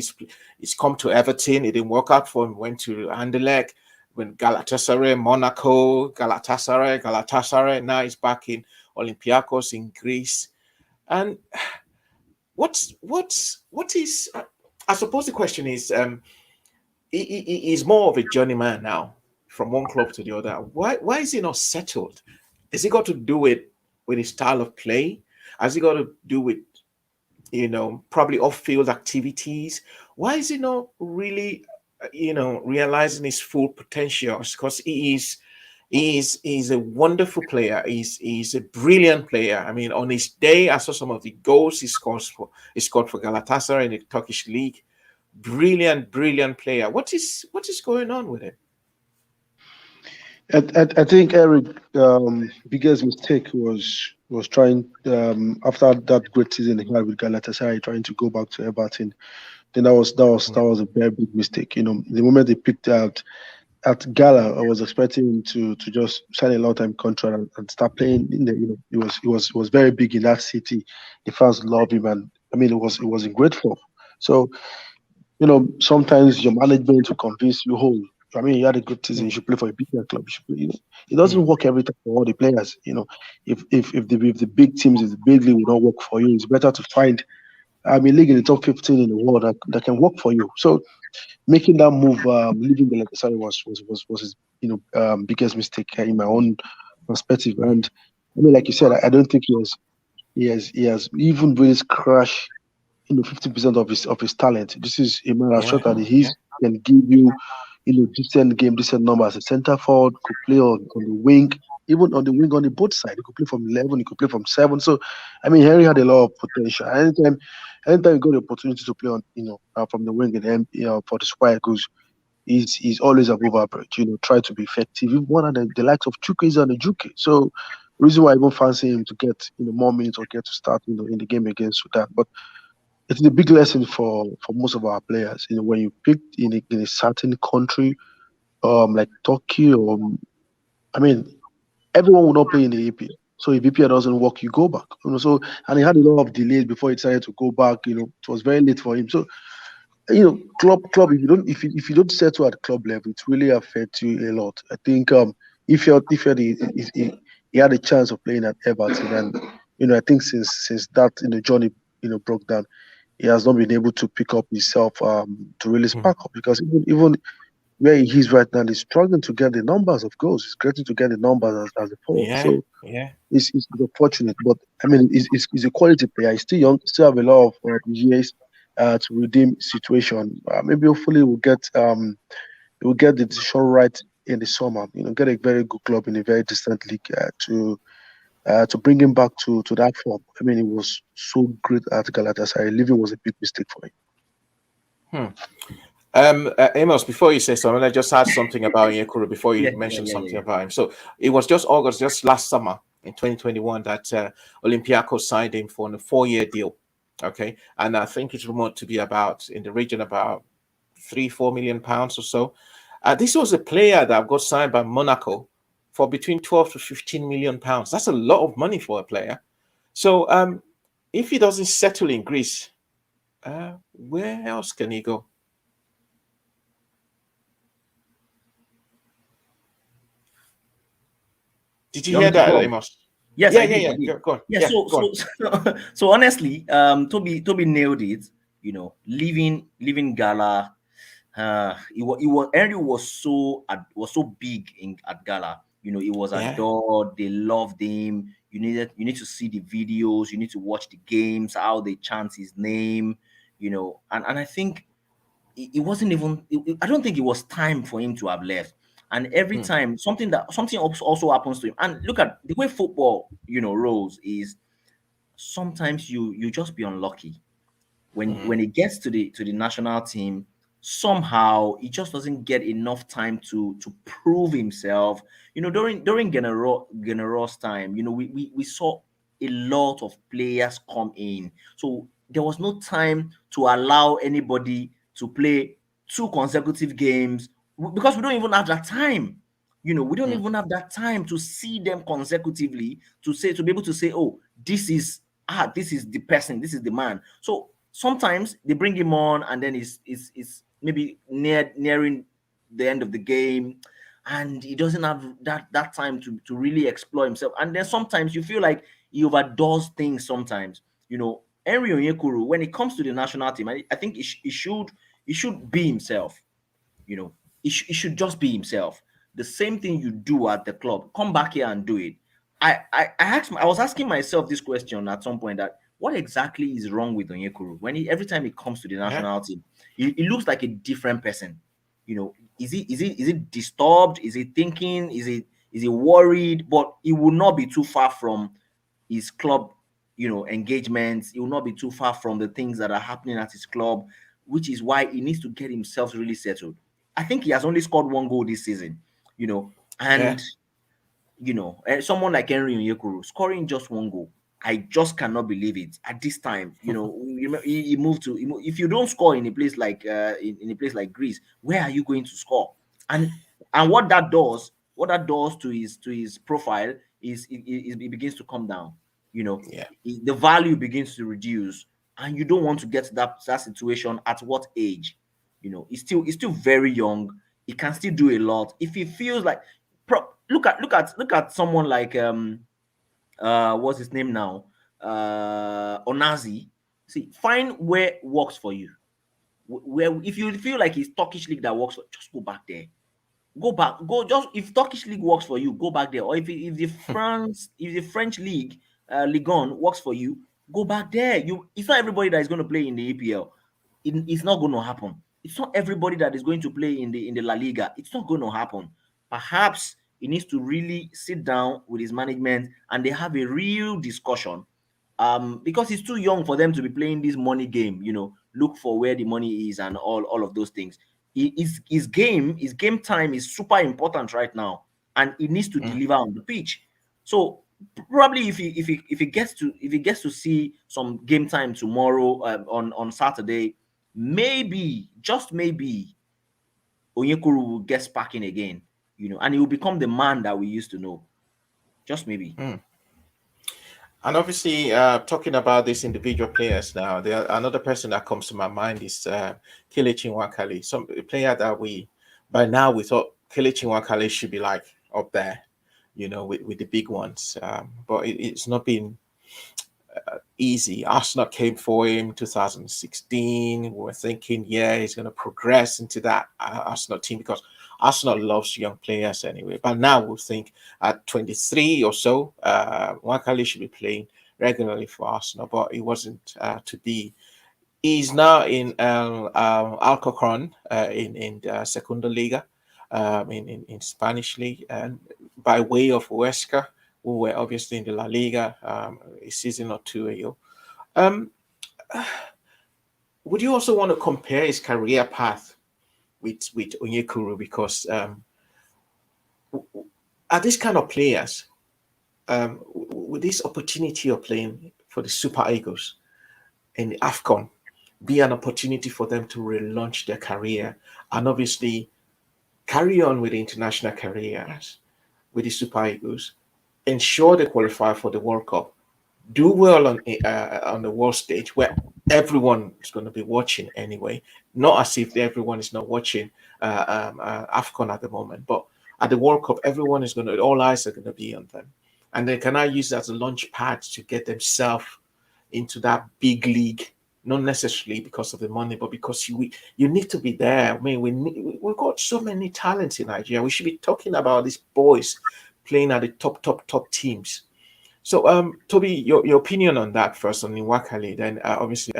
He's come to Everton. It didn't work out for him. Went to Anderlecht, went Galatasaray, Monaco, Galatasaray. Now he's back in Olympiacos in Greece. And what is? I suppose the question is, he's more of a journeyman now, from one club to the other. Why is he not settled? Has it got to do with his style of play? Has it got to do with probably off-field activities? Why is he not really realizing his full potential? Because he's a wonderful player. He's a brilliant player. I mean, on his day, I saw some of the goals he scored for Galatasaray in the Turkish league. Brilliant player. What is going on with him? I think Eric biggest mistake was trying after that great season he had with Galatasaray, trying to go back to Everton. Then that was a very big mistake. The moment they picked out at Gala, I was expecting him to just sign a long-time contract and start playing. It was very big in that city. The fans love him, and I mean it was in great form. So sometimes your management will convince you, I mean, you had a good season. You should play for a bigger club. You should play, it doesn't work every time for all the players. If the big teams, if the big league will not work for you, it's better to find a league in the top 15 in the world that can work for you. So making that move, leaving the Galatasaray was his biggest mistake in my own perspective. And I mean, like you said, I don't think he has even with his crash 50% of his talent. This is a man shot that can give you, decent numbers. A center forward could play on the wing, even on the wing on the both side. He could play from 11, he could play from 7. So, I mean, Henry had a lot of potential. Anytime you got the opportunity to play on, from the wing and for the Super Eagles, he's always above average. Try to be effective. Even one of the likes of Chukwueze and Juke. So, reason why I even fancy him to get more minutes or get to start in the game against Sudan, but it's a big lesson for most of our players. When you pick in a certain country, like Turkey, or I mean, everyone will not play in the EPL. So if EPL doesn't work, you go back. So and he had a lot of delays before he decided to go back. It was very late for him. So club, if you don't settle at club level, it really affects you a lot. I think if he had a chance of playing at Everton, and I think since that journey broke down, he has not been able to pick up himself to really spark up, because even where he is right now, he's struggling to get the numbers of goals. He's getting to get the numbers as a forward. So it's unfortunate, but I mean, he's a quality player. He's still young, still have a lot of years to redeem situation. Maybe hopefully we'll get the decision right in the summer. Get a very good club in a very distant league to bring him back to that form. I mean, he was so great at Galatasaray. Leaving was a big mistake for him. Amos, before you say something, I just add something about Onyekuru before you Yeah, mention something about him. So it was just August, just last summer in 2021, that Olympiacos signed him for a 4-year deal. Okay, and I think it's rumored to be about in the region about 3-4 million pounds or so. This was a player that got signed by Monaco for between 12 to 15 million pounds. That's a lot of money for a player. So if he doesn't settle in Greece, where else can he go? Did you You want hear me to that, go? Amos? Yes, Yeah, I yeah, did. I yeah. did. Go on. Yeah. Yeah, So go on. so honestly, Toby nailed it. You know, leaving Gala. It was Henry was so big in at Gala. You know, it was Yeah. adored. They loved him. You need to see the videos. You need to watch the games. How they chant his name. You know, and I think it wasn't even. I don't think it was time for him to have left. And every Mm, time something also happens to him. And look at the way football, rolls is sometimes you just be unlucky mhm, when it gets to the national team. Somehow he just doesn't get enough time to prove himself. During General's time, we saw a lot of players come in, so there was no time to allow anybody to play two consecutive games, because we don't even have that time. We don't mm, even have that time to see them consecutively, to be able to say, oh, this is the person, this is the man. So sometimes they bring him on, and then it's maybe nearing the end of the game, and he doesn't have that time to really explore himself. And then sometimes you feel like he overdoes things sometimes. Henry Onyekuru, when it comes to the national team, I think he should be himself. He should just be himself. The same thing you do at the club, come back here and do it. I was asking myself this question at some point, that what exactly is wrong with Onyekuru when every time he comes to the yeah. national team, he looks like a different person. Is he disturbed? Is he thinking? Is he worried? But he will not be too far from his club, engagements. He will not be too far from the things that are happening at his club, which is why he needs to get himself really settled. I think he has only scored one goal this season, Yeah. and someone like Henry Onyekuru scoring just one goal. I just cannot believe it at this time. He moved to. If you don't score in a place like in a place like Greece, where are you going to score? And what that does to his profile is it begins to come down. Yeah. The value begins to reduce, and you don't want to get to that situation at what age? He's still very young. He can still do a lot. If he feels like look at someone like what's his name now, Onazi. See, find where works for you. Where if you feel like it's Turkish league that works, just go back there. Go back. Go just if Turkish league works for you, go back there. Or if the French league, Ligue 1 works for you, go back there. It's not everybody that is going to play in the EPL. It's not going to happen. It's not everybody that is going to play in the La Liga. It's not going to happen. Perhaps he needs to really sit down with his management and they have a real discussion. Because he's too young for them to be playing this money game. Look for where the money is and all of those things. His game time is super important right now, and he needs to Mm, deliver on the pitch. So probably if he gets to see some game time tomorrow, on Saturday, maybe, just maybe, Onyekuru will get sparking again, and he will become the man that we used to know. Just maybe. mm. And obviously, talking about these individual players now, another person that comes to my mind is Kelechi Nwakali, some a player that by now we thought Kelechi Nwakali should be like up there, with the big ones. But it's not been easy. Arsenal came for him 2016. We were thinking, yeah, he's going to progress into that Arsenal team because Arsenal loves young players anyway. But now we think at 23 or so, Wakali should be playing regularly for Arsenal, but it wasn't to be. He's now in Alcorcon in the Segunda Liga, in Spanish league, and by way of Huesca, who were obviously in the La Liga a season or two ago. Um, would you also want to compare his career path with Onyekuru because are these kind of players with this opportunity of playing for the Super Eagles in the Afcon be an opportunity for them to relaunch their career and obviously carry on with the international careers with the Super Eagles, ensure they qualify for the World Cup, do well on the world stage where everyone is going to be watching anyway. Not as if everyone is not watching Afcon at the moment, but at the World Cup, everyone is going to, all eyes are going to be on them, and they can now use it as a launch pad to get themselves into that big league. Not necessarily because of the money, but because you need to be there. I mean, we've got so many talents in Nigeria. We should be talking about these boys playing at the top teams. So, Toby, your opinion on that first on Nwakali, then obviously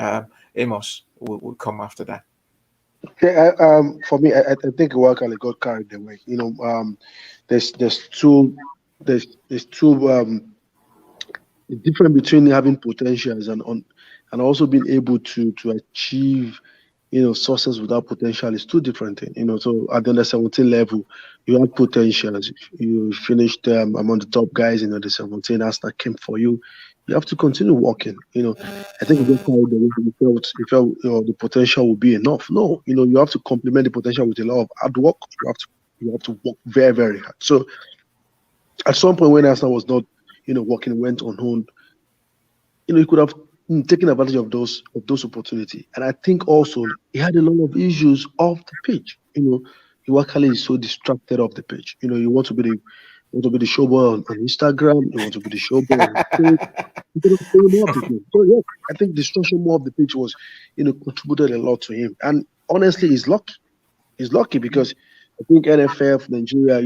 Amos will come after that. Yeah, for me, I think Wakali got carried away. There's two the difference between having potentials and also being able to achieve success without potential is two different things. So at the under 17 level, you had potentials. You finished among the top guys in the 17 as that came for you. You have to continue working. I think we just carried away. You felt the potential will be enough. No, you have to complement the potential with a lot of hard work. You have to work very, very hard. So at some point when Arsenal was not, working, went on hold, he could have taken advantage of those opportunities. And I think also he had a lot of issues off the pitch. Iwakali is so distracted off the pitch. You want to be the showboy on Instagram. You want to be the showboy on Facebook. You could have played more of the game. So yeah, I think distraction more of the pitch was, contributed a lot to him. And honestly, he's lucky. He's lucky because I think NFF Nigeria,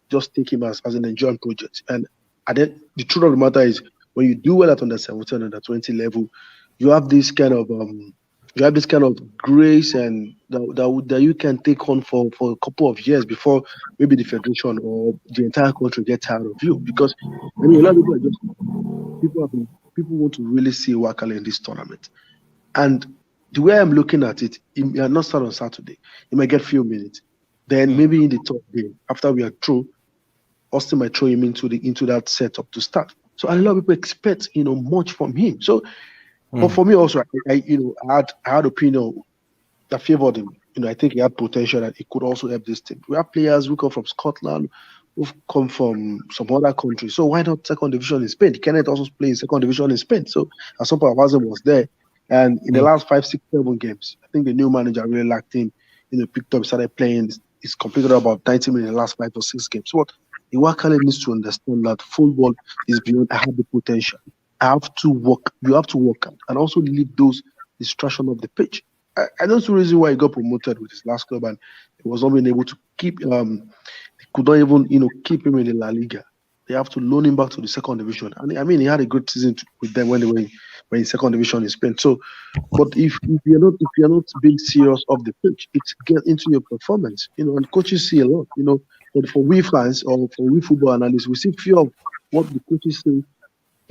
just take him as an Nigerian project. And the truth of the matter is, when you do well at under 17, under 20 level, you have this kind of grace and that you can take on for a couple of years before maybe the federation or the entire country get tired of you. Because a lot of people are just people want to really see Wakala in this tournament. And the way I'm looking at it, he might not start on Saturday. He might get few minutes. Then maybe in the third game, after we are through, Austin might throw him into that setup to start. So a lot of people expect much from him. So, but for me also, I had opinion that favored him. I think he had potential that he could also help this team. We have players who come from Scotland, who've come from some other countries. So why not second division in Spain? Kenneth also played in second division in Spain. So at some point, Awazim was there. And in the last 5, 6, 7 games, I think the new manager really liked him. Picked up, started playing. He's completed about 90 minutes in the last 5 or 6 games. So what Iwakale needs to understand that football is beyond I have the potential. I have to work. You have to work out and also leave those distractions of the pitch. I don't see a reason why he got promoted with his last club and he was not being able to keep. He could not even keep him in the La Liga. They have to loan him back to the second division. And I mean, he had a good season with them when they were in second division in Spain. So, but if you're not being serious off the pitch, it's get into your performance. And coaches see a lot. But for we fans or for we football analysts, we see few of what the coaches say.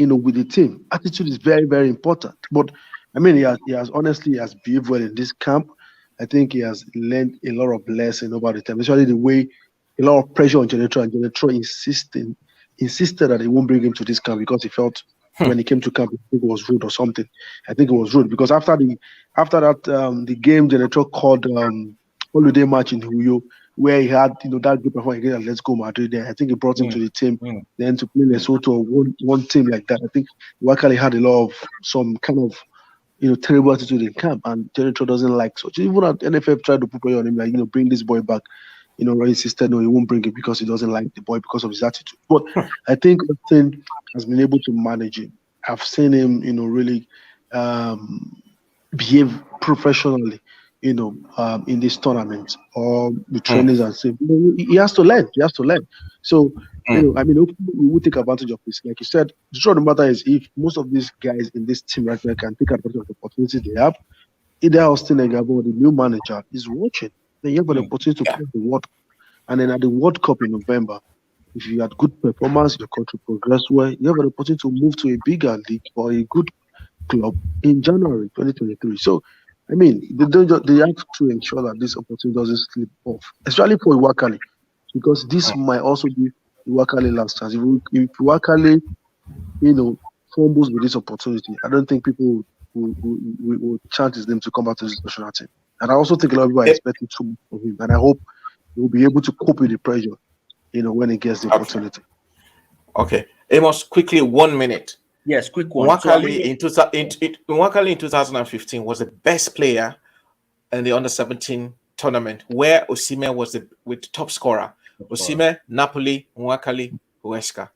With the team, attitude is very, very important. But I mean, he has honestly behaved well in this camp. I think he has learned a lot of lessons over the time, especially the way a lot of pressure on Genetro, and Genetro insisted that they won't bring him to this camp because he felt when he came to camp, I think it was rude or something. I think it was rude because after that the game Genetro called holiday match in Huyo, where he had that good performance against Let's Go Madrid. Then I think he brought him to the team. Then to play Lesotho, one team like that. I think Wakali had a lot of some kind of terrible attitude in camp, and Genetro doesn't like such. Even at NFF tried to put pressure on him, like bring this boy back. Roy insisted no, he won't bring him because he doesn't like the boy because of his attitude. But I think Austin has been able to manage him. I've seen him, really behave professionally. In this tournament or the trainings and say he has to learn. He has to learn. So I mean, hopefully we will take advantage of this. Like you said, the truth of the matter is, if most of these guys in this team right now can take advantage of the opportunity they have, either Austin Egabo or the new manager is watching, then you have an opportunity to play the World Cup. And then at the World Cup in November, if you had good performance, your country progress well, you have an opportunity to move to a bigger league or a good club in January 2023. So I mean, they have to ensure that this opportunity doesn't slip off, especially for Iwakali, because this might also be Iwakali last chance. If Iwakali, fumbles with this opportunity, I don't think people will chant his name to come back to this national team. And I also think a lot of people are expecting too much from him, and I hope he will be able to cope with the pressure, when he gets the opportunity. Okay, Amos, quickly, 1 minute. Yes, quick one. Nwakali in 2015 was the best player in the under-17 tournament, where Osimhen was with top scorer. Osimhen, Napoli, Nwakali, Huesca.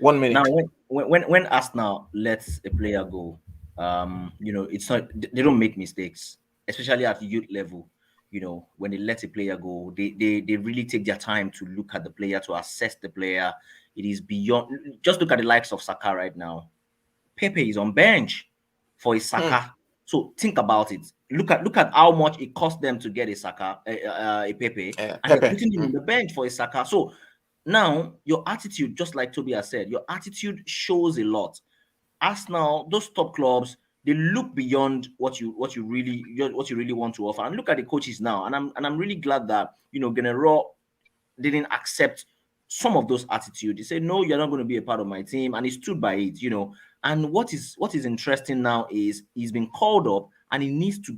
1 minute. Now, when Arsenal lets a player go, it's not, they don't make mistakes, especially at youth level. When they let a player go, they really take their time to look at the player, to assess the player. It is beyond. Just look at the likes of Saka right now. Pepe is on bench for his Saka. So think about it. Look at how much it cost them to get a Saka, a Pepe, and they're putting him on the bench for a Saka. So now your attitude, just like Toby has said, your attitude shows a lot. Arsenal, those top clubs, they look beyond what you really want to offer. And look at the coaches now. And I'm really glad that Genero didn't accept some of those attitudes. He said, "No, you're not going to be a part of my team," and he stood by it. And what is interesting now is he's been called up, and he needs to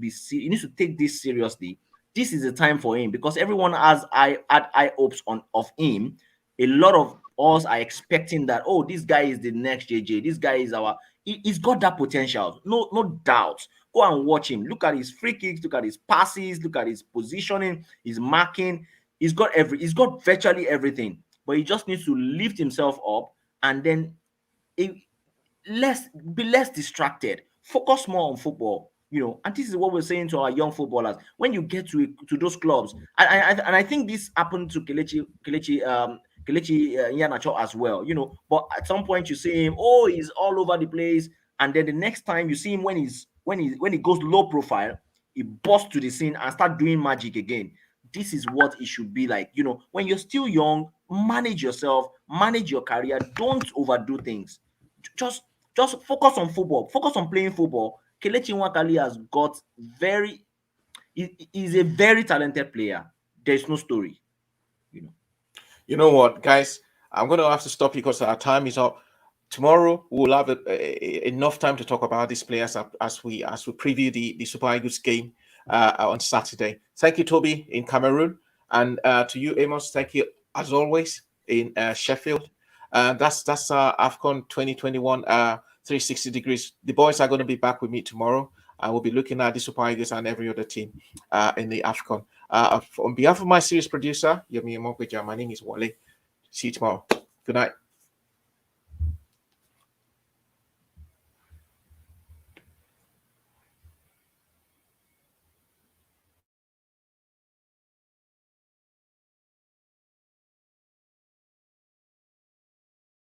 take this seriously. This is the time for him, because everyone had high hopes of him. A lot of us are expecting that, oh, this guy is the next JJ. This guy is he's got that potential. No doubt. Go and watch him. Look at his free kicks. Look at his passes. Look at his positioning, his marking. He's got virtually everything. But he just needs to lift himself up and then be less distracted. Focus more on football. And this is what we're saying to our young footballers. When you get to those clubs, and I think this happened to Kelechi Iheanacho as well. But at some point you see him, he's all over the place, and then the next time you see him when he goes low profile, he busts to the scene and start doing magic again. This is what it should be like. When you're still young, manage yourself, manage your career. Don't overdo things. Just focus on football. Focus on playing football. Kelechi Nwakali has got he's a very talented player. There's no story. You know what, guys? I'm going to have to stop you because our time is up. Tomorrow we'll have enough time to talk about these players as we preview the Super Eagles game on Saturday. Thank you, Toby, in Cameroon, and to you, Amos. Thank you as always in Sheffield. That's Afcon 2021 360 degrees. The boys are going to be back with me tomorrow, and we'll be looking at the Super Eagles and every other team in the Afcon. On behalf of my series producer, Yemi Mokweja, my name is Wale. See you tomorrow. Good night.